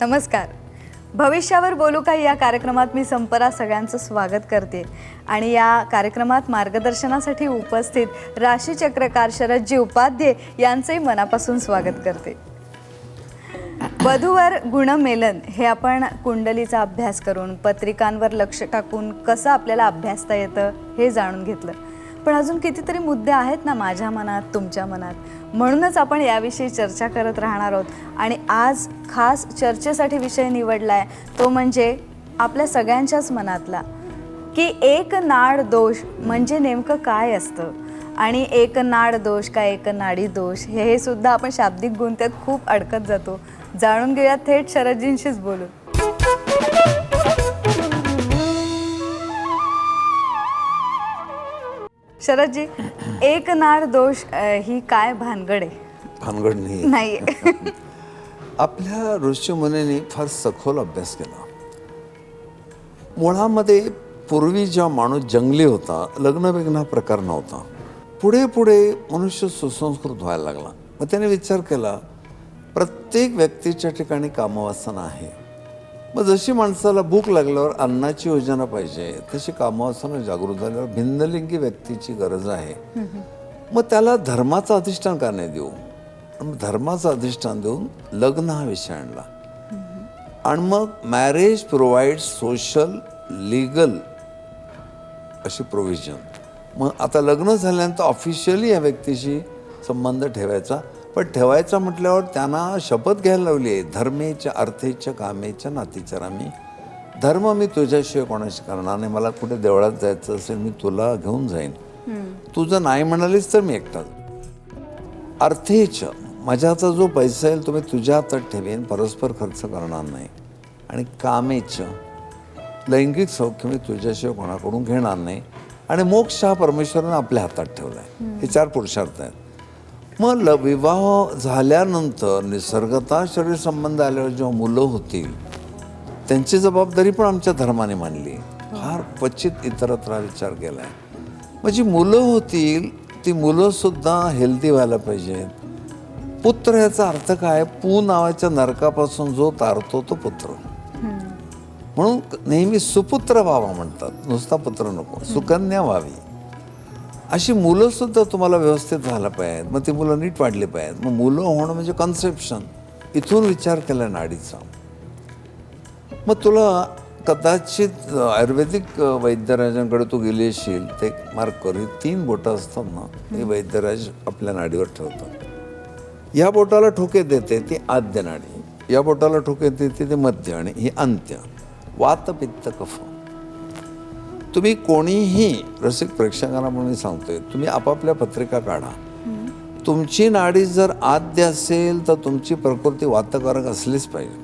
नमस्कार. भविष्यावर बोलू का या कार्यक्रमात मी संपरा सगळ्यांचं स्वागत करते आणि या कार्यक्रमात मार्गदर्शनासाठी उपस्थित राशीचक्रकार शरदजी उपाध्ये यांचंही मनापासून स्वागत करते. वधूवर गुणमेलन हे आपण कुंडलीचा अभ्यास करून पत्रिकांवर लक्ष टाकून कसं आपल्याला अभ्यासता येतं हे जाणून घेतलं. पण अजून कितीतरी मुद्दे आहेत ना माझ्या मनात, तुमच्या मनात. म्हणूनच आपण याविषयी चर्चा करत राहणार आहोत. आणि आज खास चर्चेसाठी विषय निवडलाय तो म्हणजे आपल्या सगळ्यांच्याच मनातला की एक नाड दोष म्हणजे नेमकं काय असतं. आणि एक नाड दोष का एक नाडी दोष हे सुद्धा आपण शाब्दिक गुंत्यात खूप अडकत जातो. जाणून घेऊया थेट शरदजींशीच बोलू. शरदजी, एक नाड दोष ही काय भानगड आहे? भानगड नाही. आपल्या ऋषीमुनींनी फार सखोल अभ्यास केला. मुळामध्ये पूर्वी जेव्हा माणूस जंगली होता, लग्न बिग्न हा प्रकार नव्हता. पुढे पुढे मनुष्य सुसंस्कृत व्हायला लागला. मग त्याने विचार केला प्रत्येक व्यक्तीच्या ठिकाणी कामवासना आहे. मग जशी माणसाला भूक लागल्यावर अन्नाची योजना पाहिजे तशी कामवासना जागृत झाल्यावर भिन्नलिंगी व्यक्तीची गरज आहे. मग त्याला धर्माचं अधिष्ठान का नाही देऊ. धर्माचं अधिष्ठान देऊन लग्न हा विषय आणला. आणि मग मॅरेज प्रोव्हाइड सोशल लीगल अशी प्रोव्हिजन. मग आता लग्न झाल्यानंतर ऑफिशियली या व्यक्तीशी संबंध ठेवायचा. पण ठेवायचा म्हटल्यावर त्यांना शपथ घ्यायला लावली आहे, धर्मेच्या अर्थेच्या कामेच्या नातीचरामी. धर्म मी तुझ्याशिवाय कोणाशी करणार नाही. मला कुठे देवळात जायचं असेल मी तुला घेऊन जाईन. तुझं नाही म्हणालीस तर मी एकटा. अर्थेच्या माझ्याचा जो पैसा येईल तो मी तुझ्या हातात ठेवेन, परस्पर खर्च करणार नाही. आणि कामेचं लैंगिक सौख्य मी तुझ्याशिवाय कोणाकडून घेणार नाही. आणि मोक्ष हा परमेश्वरानं आपल्या हातात ठेवला आहे. हे 4 पुरुषार्थ आहेत. मग विवाह झाल्यानंतर निसर्गतः शरीर संबंध आल्यावर जेव्हा मुलं होतील त्यांची जबाबदारी पण आमच्या धर्माने मानली. फार क्वचित इतरत्र विचार केला आहे. म्हणजे मुलं होतील ती मुलंसुद्धा हेल्दी व्हायला पाहिजेत. पुत्र याचा अर्थ काय? पू नावाच्या नरकापासून जो तारतो तो पुत्र. म्हणून नेहमी सुपुत्र व्हावा म्हणतात, नुसता पुत्र नको, सुकन्या व्हावी. अशी मुलंसुद्धा तुम्हाला व्यवस्थित व्हायला पाहिजेत. मग ती मुलं नीट वाढली पाहिजेत. मग मुलं होणं म्हणजे कन्सेप्शन. इथून विचार केला नाडीचा. मग तुला कदाचित आयुर्वेदिक वैद्यराजांकडे तू गेली असशील ते मार्क कर. ही 3 बोटं असतात ना, हे वैद्यराज आपल्या नाडीवर ठेवतात. या बोटाला ठोके देते ती आद्य नाडी, या बोटाला ठोके देते ते मध्य, आणि ही अंत्य. वात पित्त कफ. तुम्ही कोणीही रसिक प्रेक्षकांना म्हणून सांगतोय, तुम्ही आपापल्या पत्रिका काढा. तुमची नाडी जर आद्य असेल तर तुमची प्रकृती वातकारक असलीच पाहिजे.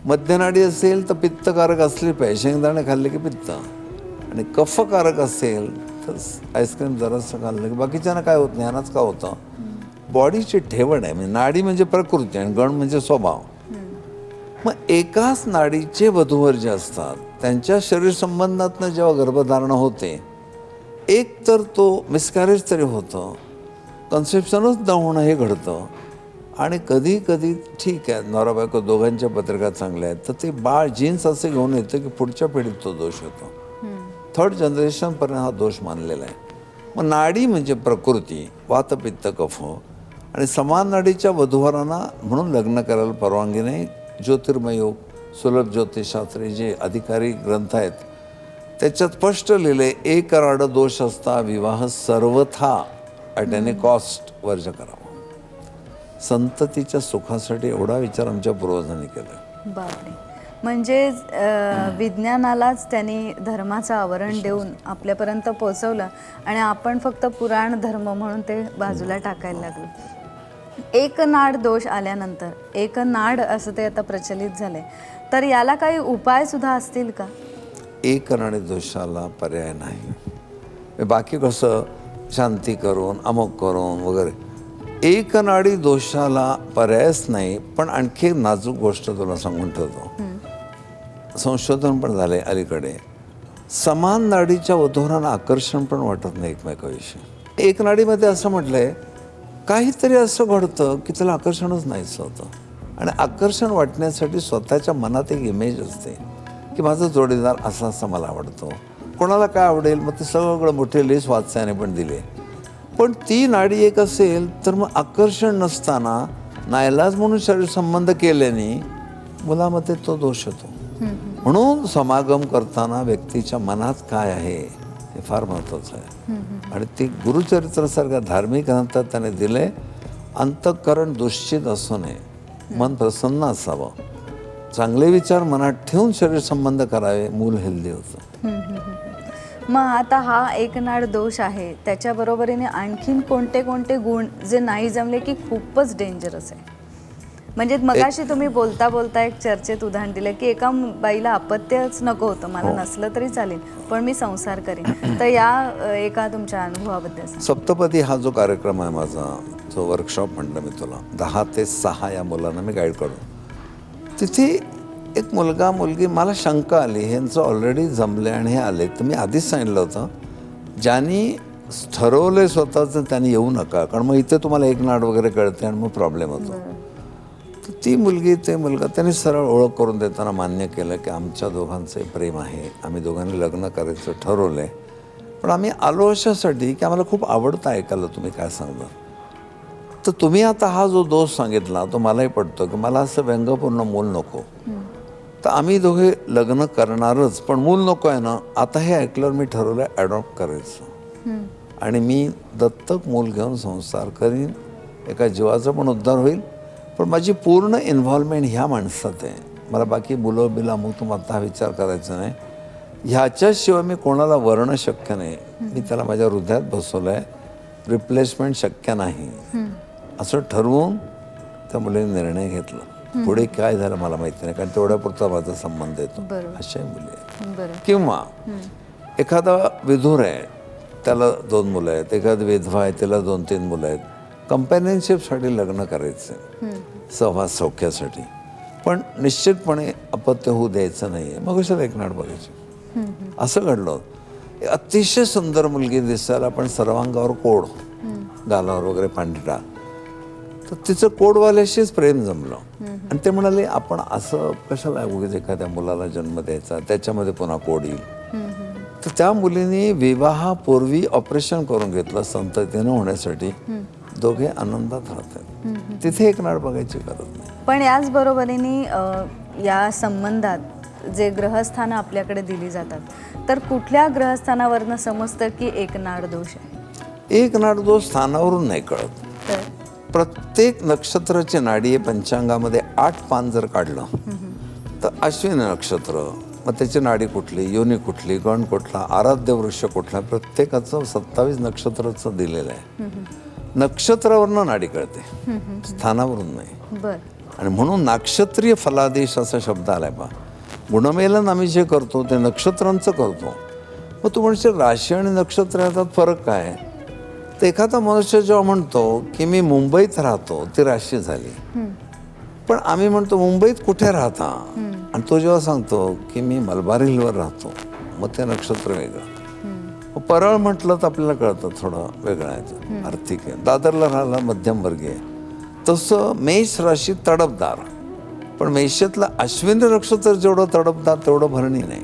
मध्यनाडी असेल तर पित्तकारक असली पाहिजे, शेंगदाणे खाल्ले की पित्त. आणि कफकारक असेल तर आईस्क्रीम जरासं खाल्लं की बाकीच्यांना काय होत नाही. ह्यानाच का होतं? बॉडीची ठेवण आहे. म्हणजे नाडी म्हणजे प्रकृती आणि गण म्हणजे स्वभाव. मग एकाच नाडीचे वधूवर जे असतात त्यांच्या शरीर संबंधातनं जेव्हा गर्भधारणा होते, एक तर तो मिसकॅरेज तरी होतं, कन्सेप्शनच न होणं हे घडतं. आणि कधी कधी ठीक आहे नवरा बायको दोघांच्या पत्रिका चांगल्या आहेत तर ते बाळ जीन्स असे घेऊन येतं की पुढच्या पिढीत तो दोष होतो. 3rd जनरेशनपर्यंत हा दोष मानलेला आहे. मग नाडी म्हणजे प्रकृती, वात पित्त कफ. आणि समान नाडीच्या वधूवरांना म्हणून लग्न करायला परवानगी नाही. ज्योतिर्मय योग, सुलभ ज्योतिषशास्त्री जे अधिकारी ग्रंथ आहेत त्याच्यात स्पष्ट लिहिले एक राड दोष असता विवाह सर्वथा ॲट एनी कॉस्ट वर्ज करावा. संततीच्या सुखासाठी एवढा विचार आमच्या पूर्वजांनी केला. बापरे. म्हणजे विज्ञानालाच त्यांनी धर्माचं आवरण देऊन आपल्यापर्यंत पोहोचवलं आणि आपण फक्त पुराण धर्म म्हणून ते बाजूला टाकायला लागलो. एक नाड दोष आल्यानंतर एक नाड असं ते आता प्रचलित झाले, तर याला काही उपाय सुद्धा असतील का? एक नाडी दोषाला पर्याय नाही. बाकी कसं शांती करून अमुक करून वगैरे. एक नाडी दोषाला पर्यायच नाही. पण आणखी नाजूक गोष्ट तुला सांगून ठेवतो. संशोधन पण झाले अलीकडे. समान नाडीच्या वधूवरांना आकर्षण पण वाटत नाही एकमेकाविषयी. एक नाडीमध्ये असं म्हटलंय काहीतरी असं घडतं की त्याला आकर्षणच नाहीच होतं. आणि आकर्षण वाटण्यासाठी स्वतःच्या मनात एक इमेज असते की माझा जोडीदार असा असा मला आवडतो, कोणाला काय आवडेल, मग ते सगळं मोठे लिस्ट वाचायने पण दिले. पण ती नाडी एक असेल तर मग आकर्षण नसताना नाईलाज म्हणून शरीर संबंध केल्याने मुलामध्ये तो दोष येतो. म्हणून समागम करताना व्यक्तीच्या मनात काय आहे हे फार महत्त्वाचं आहे. आणि ती गुरुचरित्रासारख्या धार्मिक ग्रंथात त्याने दिले, अंतःकरण दूषित असू नये, मन प्रसन्न असावं, चांगले विचार मनात ठेवून शरीर संबंध करावे, मूल हेल्दी होतं. मग आता हा एकनाड दोष आहे, त्याच्या बरोबरीने आणखीन कोणते कोणते गुण जे नाही जमले की खूपच डेंजरस आहे? म्हणजे मगाशी तुम्ही बोलता बोलता एक चर्चेत उदाहरण दिलं की एका बाईला अपत्यच नको होतं, मला नसलं तरी चालेल पण मी संसार करेन. तर या एका तुमच्या अनुभवाबद्दल सांगा. सप्तपदी हा जो कार्यक्रम आहे माझा, जो वर्कशॉप म्हटलं मी तुला, 10 ते 6 या मुलांना मी गाईड करून, तिथे एक मुलगा मुलगी, मला शंका आली ह्यांचं ऑलरेडी जमले आणि हे आले, तर मी आधीच सांगितलं होतं ज्यांनी ठरवलं स्वतःचं त्यांनी येऊ नका, कारण मग इथे तुम्हाला एक नाड वगैरे कळते आणि मग प्रॉब्लेम होतो. तर ती मुलगी ते मुलगा त्यांनी सरळ ओळख करून देताना मान्य केलं की आमच्या दोघांचं प्रेम आहे, आम्ही दोघांनी लग्न करायचं ठरवलं आहे, पण आम्ही आलो अशासाठी की आम्हाला खूप आवडतं ऐकायला तुम्ही काय सांगता. तर तुम्ही आता हा जो दोष सांगितला तो मलाही पडतो की मला असं व्यंगपूर्ण मूल नको, तर आम्ही दोघे लग्न करणारच, पण मूल नको आहे ना. आता हे ऐकल्यावर मी ठरवलं ॲडॉप्ट करायचं आणि मी दत्तक मूल घेऊन संसार करीन, एका जीवाचा पण उद्धार होईल, पण माझी पूर्ण इन्व्हॉल्वमेंट ह्या माणसात आहे. मला बाकी मुलं बिला मग तुम्हाला आता विचार करायचा नाही, ह्याच्याशिवाय मी कोणाला वर्ण शक्य नाही. मी त्याला माझ्या हृदयात बसवलं आहे, रिप्लेसमेंट शक्य नाही असं ठरवून त्या मुलीने निर्णय घेतला. पुढे काय झालं मला माहिती नाही, कारण तेवढ्यापुरता माझा संबंध येतो. अशाही मुली आहेत. किंवा एखादा विधूर आहे, त्याला 2 मुलं आहेत, एखादी विधवा आहे, त्याला 2-3 मुलं आहेत, कंपॅनियनशिपसाठी लग्न करायचं, सहवास सौख्यासाठी, पण निश्चितपणे अपत्य होऊ द्यायचं नाही आहे, मग कशाला एक नाड बघायची. असं घडलं. अतिशय सुंदर मुलगी दिसायला, पण सर्वांगावर कोड, गालावर वगैरे पांढरा, तर तिचं कोडवाल्याशीच प्रेम जमलं. आणि ते म्हणाले आपण असं कशाला उगीच एखाद्या मुलाला जन्म द्यायचा, त्याच्यामध्ये पुन्हा कोड येईल. तर त्या मुलीने विवाहापूर्वी ऑपरेशन करून घेतलं संततीनं होण्यासाठी. दोघे आनंदात राहतात. तिथे एक नाड बघायची गरज नाही. पण याच बरोबरीने या संबंधात जे ग्रहस्थानं आपल्याकडे दिली जातात, तर कुठल्या ग्रहस्थानावरनं समजतं की एक नाड दोष आहे? एक नाड दोष स्थानावरून नाही कळत. तर प्रत्येक नक्षत्राची नाडी आहे पंचांगामध्ये 8 पान जर काढलं तर अश्विनी नक्षत्र, मग त्याची नाडी कुठली, योनी कुठली, गण कुठला, आराध्य वृक्ष कुठला, प्रत्येकाचं 27 नक्षत्राचं दिलेलं आहे. नक्षत्रावरनं नाडी कळते, स्थानावरून नाही. बर. आणि म्हणून नाक्षत्रीय फलादेश असा शब्द आलाय बा. गुणमेलन आम्ही जे करतो ते नक्षत्रांचं करतो. मग तू म्हणशील राशी आणि नक्षत्र याच्यात फरक काय? तर एखादा मनुष्य जेव्हा म्हणतो की मी मुंबईत राहतो, ती राशी झाली. पण आम्ही म्हणतो मुंबईत कुठे राहता, आणि तो जेव्हा सांगतो की मी मलबार हिलवर राहतो, मग ते नक्षत्र वेगळं. परळ म्हटलं तर आपल्याला कळतं थोडं वेगळं आहे, आर्थिक आहे. दादरला राहिला मध्यमवर्गीय. तसं मेष राशी तडफदार, पण मेषातलं अश्विनी नक्षत्र जेवढं तडफदार तेवढं भरणी नाही.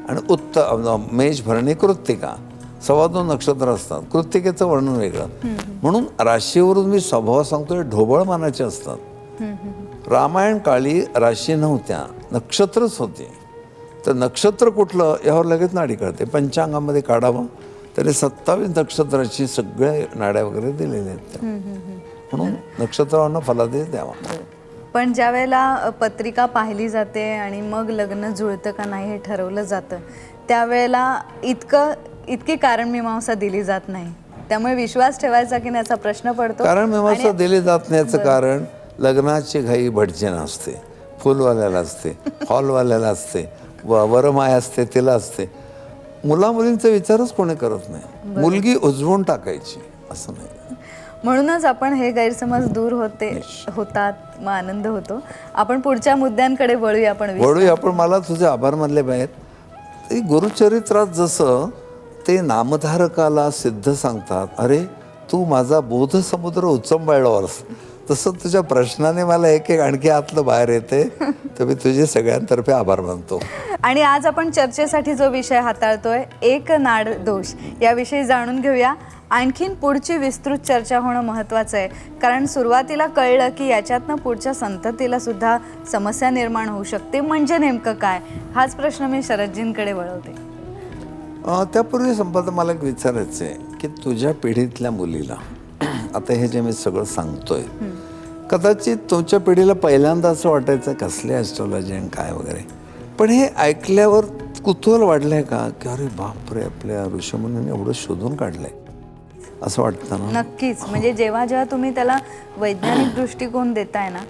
आणि मेष भरणी कृत्तिका 2.25 नक्षत्र असतात. कृत्तिकेचं वर्णन वेगळं. म्हणून राशीवरून मी स्वभाव सांगतोय, ढोबळ मानाचे असतात. रामायण काळी राशी नव्हत्या, नक्षत्रच होते. तर नक्षत्र कुठलं यावर लगेच नाडी कळते. पंचांगामध्ये काढावं तरी 27 नक्षत्राची सगळे नाड्या वगैरे दिलेल्या आहेत. म्हणून नक्षत्रांना फलादेश द्यावा. पण ज्या वेळेला पत्रिका पाहिली जाते आणि मग लग्न जुळतं का नाही हे ठरवलं जातं, त्यावेळेला इतकी कारणमीमांसा दिली जात नाही. त्यामुळे विश्वास ठेवायचा की नाही याचा प्रश्न पडतो. कारणमीमांसा दिली जात नाही याचं कारण लग्नाची घाई भटजी असते, फुलवाल्याला असते, हॉलवाल्याला असते, वरमाय असते, तिला असते. मुलामुलींचा विचारच कोणी करत नाही. मुलगी उजवून टाकायची असं नाही. म्हणूनच आपण हे गैरसमज दूर होतात, मग आनंद होतो. आपण पुढच्या मुद्द्यांकडे वळूया. आपण मला तुझे आभार मानले पाहिजेत. गुरुचरित्रात जसं ते नामधारकाला सिद्ध सांगतात, अरे तू माझा बोध समुद्र उचंबळलास, तसं तुझ्या प्रश्नाने मला एक एक आणखी आतलं बाहेर येते. तर मी तुझे सगळ्यांतर्फे आभार मानतो. आणि आज आपण चर्चेसाठी जो विषय हाताळतोय, एक नाड दोष, याविषयी जाणून घेऊया. आणखीन पुढची विस्तृत चर्चा होणं महत्त्वाचं आहे, कारण सुरुवातीला कळलं की याच्यातनं पुढच्या संततीला सुद्धा समस्या निर्माण होऊ शकते. म्हणजे नेमकं काय, हाच प्रश्न मी शरदजींकडे वळवते. त्यापूर्वी संपदा मला एक विचारायचं आहे की तुझ्या पिढीतल्या मुलीला आता हे जे मी सगळं सांगतोय, कदाचित तुमच्या पिढीला पहिल्यांदा असं वाटायचं कसले ॲस्ट्रॉलॉजी आणि काय वगैरे, पण हे ऐकल्यावर कुतूहल वाढलंय का की अरे बापरे, आपल्या ऋषीमुनींनी एवढं शोधून काढलंय असं वाटतं ना? नक्कीच. म्हणजे जेव्हा जेव्हा तुम्ही त्याला वैज्ञानिक दृष्टिकोन देताय ना,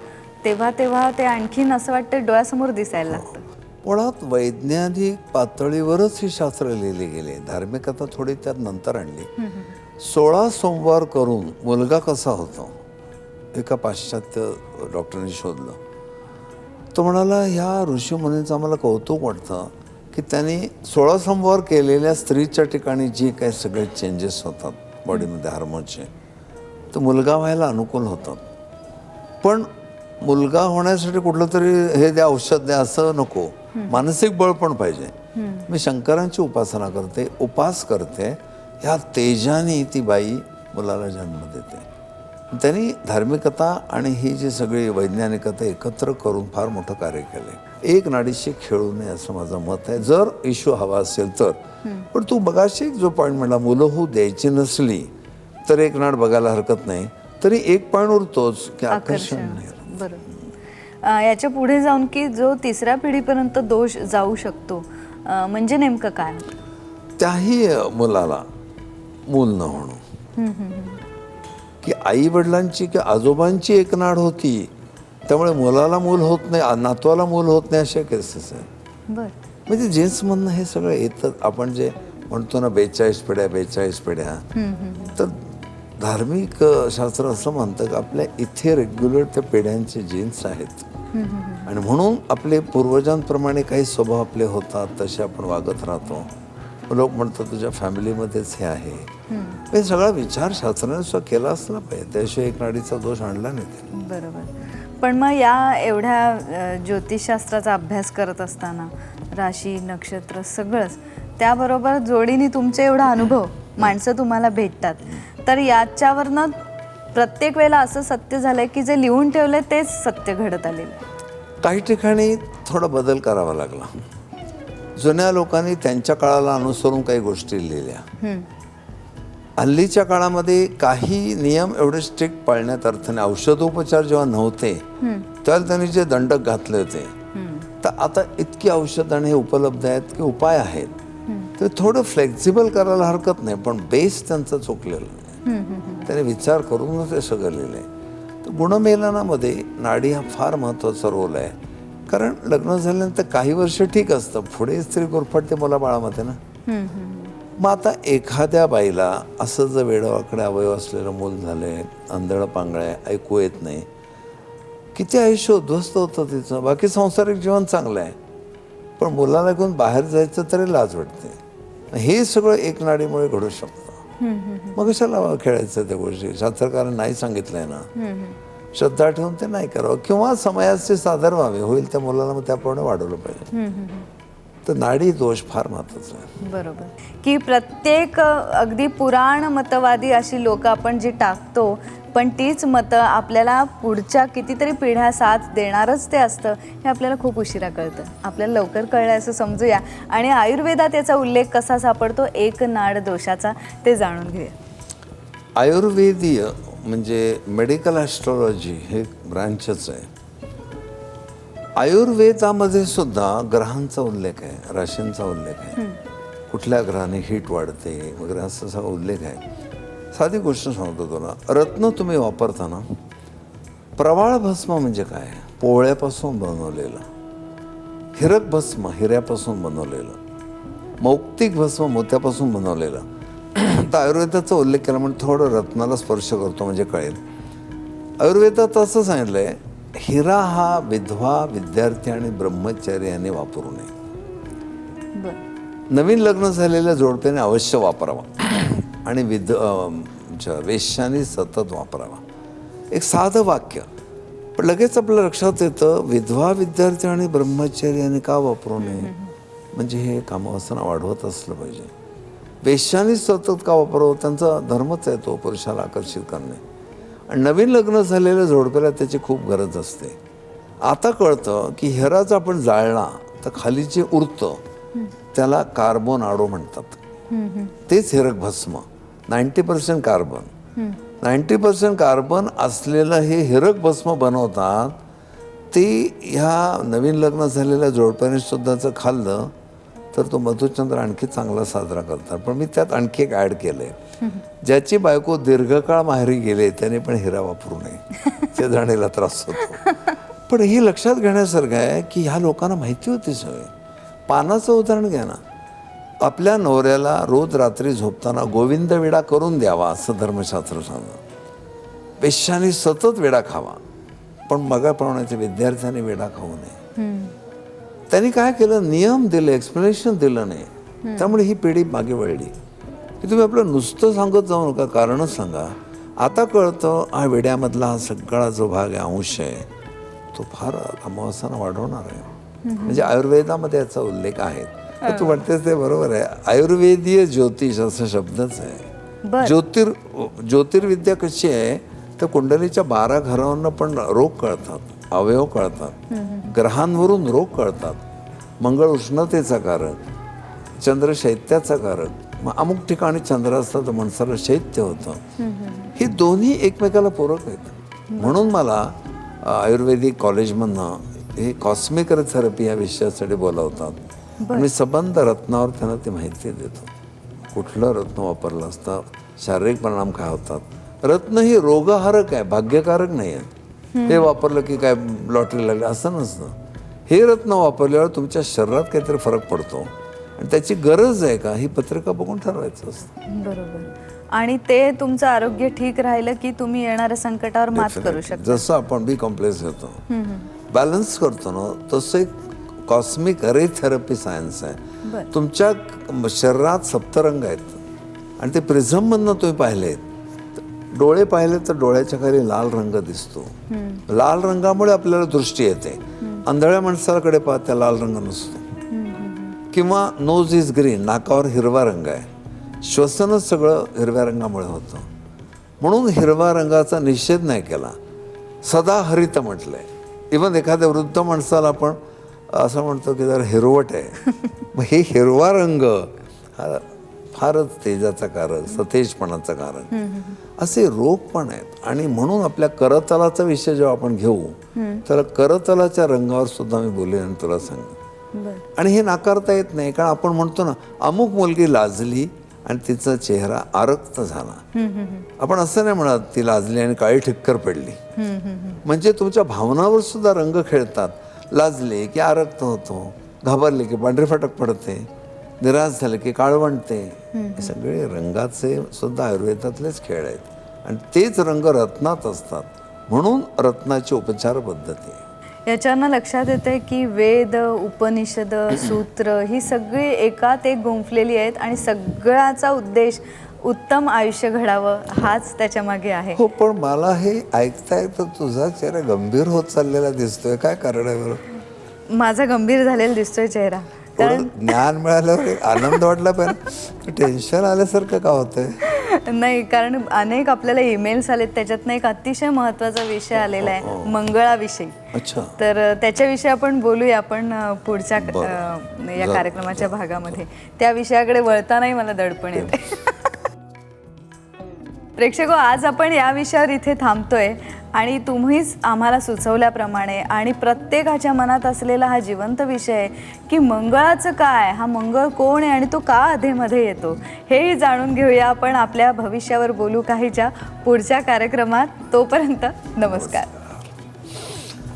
तेव्हा तेव्हा ते आणखीन असं वाटतं डोळ्यासमोर दिसायला लागतं. मुळात वैज्ञानिक पातळीवरच ही शास्त्र लिहिली गेली. धार्मिकता थोडी त्यात नंतर आणली. 16 सोमवार करून मुलगा कसा होतो एका पाश्चात्य डॉक्टरने शोधलं. तो म्हणाला, ह्या ऋषीमुनींचं आम्हाला कौतुक वाटतं की त्यांनी 16 सोमवार केलेल्या स्त्रीच्या ठिकाणी जी काही सगळे चेंजेस होतात बॉडीमध्ये हार्मोनचे, तर मुलगा व्हायला अनुकूल होतात. पण मुलगा होण्यासाठी कुठलं तरी हे द्या, औषध द्या असं नको, मानसिक बळ पण पाहिजे. मी शंकरांची उपासना करते, उपास करते, ह्या तेजाने ती बाई मुलाला जन्म देते. त्यांनी धार्मिकता आणि ही जी सगळी वैज्ञानिकता एकत्र करून फार मोठं कार्य केलं. एक नाडीशी खेळू नये असं माझं मत आहे, जर इश्यू हवा असेल तर. पण तू बघाशी जो पॉईंट म्हणला, मुलं होऊ द्यायची नसली तर एक नाड बघायला हरकत नाही, तरी एक पॉईंट उरतोच की आकर्षण नाही. बरोबर. याच्या पुढे जाऊन की जो तिसऱ्या पिढीपर्यंत दोष जाऊ शकतो, म्हणजे नेमकं काय? त्याही मुलाला मूल न होणं, की आई वडिलांची की आजोबांची एक नाड होती त्यामुळे मुलाला मूल होत नाही, नातवाला मूल होत नाही, अशा केसेस आहे. बरं. म्हणजे जेन्ट्समधनं हे सगळं येतं. आपण जे म्हणतो ना 42 पिढ्या 42 पिढ्या, तर धार्मिक शास्त्र असं म्हणतं की आपल्या इथे रेग्युलर त्या पिढ्यांचे जीन्स आहेत आणि म्हणून आपले पूर्वजांप्रमाणे काही स्वभाव आपले होतात, तसे आपण वागत राहतो. लोक म्हणतात तुझ्या फॅमिलीमध्येच हे आहे. हे सगळा विचार शास्त्राने सुद्धा केला असला पाहिजे, त्याशिवाय एक नाडीचा दोष आणला नाही. बरोबर. पण मग या एवढ्या ज्योतिषशास्त्राचा अभ्यास करत असताना राशी नक्षत्र सगळंच, त्याबरोबर जोडीने तुमचे एवढा अनुभव, माणसं तुम्हाला भेटतात, तर याच्यावरनं प्रत्येक वेळेला असं सत्य झालंय की जे लिहून ठेवलंय तेच सत्य घडत आलेलं. काही ठिकाणी थोडा बदल करावा लागला. जुन्या लोकांनी त्यांच्या काळाला अनुसरून काही गोष्टी लिहिल्या. हल्लीच्या काळामध्ये काही नियम एवढे स्ट्रिक्ट पाळण्यात अर्थ नाही. औषधोपचार जेव्हा नव्हते त्यावेळेला त्यांनी जे दंडक घातले होते, तर आता इतकी औषधं आणि हे उपलब्ध आहेत की उपाय आहेत, तर थोडं फ्लेक्झिबल करायला हरकत नाही. पण बेस त्यांचा चुकलेला नाही. त्याने विचार करूनच ते सगळं लिहिलं आहे. तर गुणमेलनामध्ये नाडी हा फार महत्त्वाचा रोल आहे. कारण लग्न झाल्यानंतर काही वर्ष ठीक असतं, पुढे स्त्री गुरफटते मुलाबाळामध्ये ना. मग आता एखाद्या बाईला असं जर वेडवाकडे अवयव असलेलं मूल झालंय, आंधळं पांगळं आहे, ऐकू येत नाही, किती आयुष्य उद्ध्वस्त होतं तिचं. बाकी सांसारिक जीवन चांगलं आहे, पण मुलाला घेऊन बाहेर जायचं तरी लाज वाटते. हे सगळं एक नाडीमुळे घडू शकतं. मग कशाला खेळायचं त्या गोष्टी? शास्त्रकारांनी नाही सांगितलंय ना, श्रद्धा ठेवून ते नाही करावं, किंवा समयाचे सादर व्हावे, होईल त्या मुलाला मग त्याप्रमाणे वाढवलं पाहिजे. तर नाडी दोष फार महत्त्वाचा आहे. बरोबर. की प्रत्येक अगदी पुराण मतवादी अशी लोक आपण जी टाकतो, पण तीच मतं आपल्याला पुढच्या कितीतरी पिढ्या साथ देणारच ते असतं, हे आपल्याला खूप उशिरा कळतं. आपल्याला लवकर कळलं असं समजूया. आणि आयुर्वेदात याचा उल्लेख कसा सापडतो एक नाड दोषाचा, ते जाणून घेऊया. आयुर्वेदीय म्हणजे मेडिकल ॲस्ट्रॉलॉजी हे ब्रांचच आहे. आयुर्वेदामध्ये सुद्धा ग्रहांचा उल्लेख आहे, राशींचा उल्लेख आहे, कुठल्या ग्रहाने हीट वाढते वगैरे असं सगळा उल्लेख आहे. साधी गोष्ट सांगतो तुला, रत्न तुम्ही वापरताना प्रवाळ भस्म म्हणजे काय? पोळ्यापासून बनवलेलं. हिरक भस्म हिऱ्यापासून बनवलेलं. मौक्तिक भस्म मोत्यापासून बनवलेलं. तर आयुर्वेदाचा उल्लेख केला म्हणजे थोडं रत्नाला स्पर्श करतो म्हणजे कळेल. आयुर्वेदात असं सांगितलं आहे, हिरा हा विधवा, विद्यार्थी आणि ब्रह्मचारी याने वापरू नये. नवीन लग्न झालेल्या जोडप्याने अवश्य वापरावा आणि वेश्याने सतत वापरावा. एक साधं वाक्य, पण लगेच आपल्या लक्षात येतं विधवा विद्यार्थी आणि ब्रह्मचर्य यांनी का वापरू नये, म्हणजे हे कामवासना वाढवत असलं पाहिजे. वेश्यानी सतत का वापरावं, त्यांचा धर्मच आहे तो पुरुषाला आकर्षित करणे. आणि नवीन लग्न झालेल्या जोडप्याला त्याची खूप गरज असते. आता कळतं की हेराचा आपण जाळला तर खाली जे उरतं त्याला कार्बन आडो म्हणतात. तेच हिरक भस्म, 90% कार्बन. 90% कार्बन असलेलं हे हिरक भस्म बनवतात. ते ह्या नवीन लग्न झालेल्या जोडप्याने सुद्धा जर खाल्लं तर तो मधुचंद्र आणखी चांगला साजरा करतात. पण मी त्यात आणखी एक ॲड केलं आहे, ज्याची बायको दीर्घकाळ माहेरी गेले त्याने पण हिरा वापरू नये, ते जाणीला त्रास होतो. पण ही लक्षात घेण्यासारखं आहे की ह्या लोकांना माहिती होती सवय. पानाचं उदाहरण घ्या ना, आपल्या नवऱ्याला रोज रात्री झोपताना गोविंद विडा करून द्यावा असं धर्मशास्त्र सांगतं. वेश्याने सतत विडा खावा, पण मगाप्रमाणे विद्यार्थ्यांनी विडा खाऊ नये. त्यांनी काय केलं, नियम दिले, एक्सप्लेनेशन दिलं नाही. त्यामुळे ही पिढी मागे वळली की तुम्ही आपलं नुसतं सांगत जाऊ नका, कारणच सांगा. आता कळतं हा विड्यामधला हा सगळा जो भाग आहे, अंश आहे, तो फार कामवासना वाढवणार आहे. म्हणजे आयुर्वेदामध्ये याचा उल्लेख आहे. तर तू वाटतेस ते बरोबर आहे. आयुर्वेदीय ज्योतिष असा शब्दच आहे. ज्योतिर्विद्या कशी आहे, तर कुंडलीच्या 12 घरांना पण रोग कळतात, अवयव कळतात, ग्रहांवरून रोग कळतात. मंगळ उष्णतेचा कारक, चंद्र शैत्याचा कारक. मग अमुक ठिकाणी चंद्र असतं तर माणसाला शैत्य होतं. ही दोन्ही एकमेकाला पूरक आहेत. म्हणून मला आयुर्वेदिक कॉलेजमधनं हे कॉस्मिक थेरपी या विषयासाठी बोलावतात. मी संबंध रत्नावर त्यांना ती माहिती देतो. कुठलं रत्न वापरलं असतं, शारीरिक परिणाम काय होतात. रत्न ही रोगहारक आहे, भाग्यकारक नाही आहे. हे वापरलं की काय लॉटरी लागली असं नसतं. हे रत्न वापरल्यावर तुमच्या शरीरात काहीतरी फरक पडतो आणि त्याची गरज आहे का ही पत्रिका बघून ठरवायचं असतं. बरोबर. आणि ते तुमचं आरोग्य ठीक राहिलं की तुम्ही येणाऱ्या संकटावर मात करू शकता. जसं आपण बी कॉम्प्लेक्स घेतो, बॅलन्स करतो ना, तसं एक कॉस्मिक रे थेरपी सायन्स आहे. तुमच्या शरीरात सप्तरंग आहेत आणि ते प्रिझममधनं तुम्ही पाहिलेत. डोळे पाहिले तर डोळ्याच्या खाली लाल रंग दिसतो. लाल रंगामुळे आपल्याला दृष्टी येते. आंधळ्या माणसाकडे पाहत्या लाल रंग नसतो. किंवा नोज इज ग्रीन, नाकावर हिरवा रंग आहे. श्वसनच सगळं हिरव्या रंगामुळे होतं. म्हणून हिरव्या रंगाचा निषेध नाही केला, सदा हरित म्हटलंय. इव्हन एखाद्या वृद्ध माणसाला आपण असं म्हणतो की जर हिरवट आहे, मग हे हिरवा रंग हा फारच तेजाचा कारक, सतेजपणाचा कारक. असे रोग पण आहेत. आणि म्हणून आपल्या करतलाचा विषय जेव्हा आपण घेऊ तर करतलाच्या रंगावर सुद्धा मी बोलेन आणि तुला सांगेन. आणि हे नाकारता येत नाही, कारण आपण म्हणतो ना अमुक मुलगी लाजली आणि तिचा चेहरा आरक्त झाला. आपण असं नाही म्हणत ती लाजली आणि काळी ठिक्कर पडली. म्हणजे तुमच्या भावनावर सुद्धा रंग खेळतात. लाजले की आरक्त होतो, घाबरले की पांढरे फाटक पडते, निराश झाले की काळवंटते. हे सगळे रंगाचे सुद्धा आयुर्वेदातलेच खेळ आहेत आणि तेच रंग रत्नात असतात. म्हणून रत्नाची उपचार पद्धती आहे. याच्यानं लक्षात येते की वेद, उपनिषद, सूत्र ही सगळी एकात एक गुंफलेली आहेत आणि सगळ्याचा उद्देश उत्तम आयुष्य घडावं हाच त्याच्या मागे आहे. हो, पण मला हे ऐकता ऐकता तुझा चेहरा गंभीर होत चाललेला दिसतोय. काय कारण आहे बरं? माझा गंभीर झालेला दिसतोय चेहरा. कारण ज्ञान मिळाल्यावर एक आनंद वाटला, पण टेन्शन आल्यासारखं का होतंय? नाही, कारण अनेक आपल्याला ईमेल्स आलेत, त्याच्यातनं एक अतिशय महत्त्वाचा विषय आलेला आहे, मंगळाविषयी. अच्छा. तर त्याच्याविषयी आपण बोलूया आपण पुढच्या या कार्यक्रमाच्या भागामध्ये. त्या विषयाकडे वळतानाही मला दडपण येते. प्रेक्षको, आज आपण या विषयावर इथे थांबतोय आणि तुम्हीच आम्हाला सुचवल्याप्रमाणे आणि प्रत्येकाच्या मनात असलेला हा जिवंत विषय आहे की मंगळाचं काय, हा मंगळ कोण आहे आणि तो का अधेमध्ये येतो, हेही जाणून घेऊया आपण आपल्या भविष्यावर बोलू काहीच्या पुढच्या कार्यक्रमात. तोपर्यंत नमस्कार.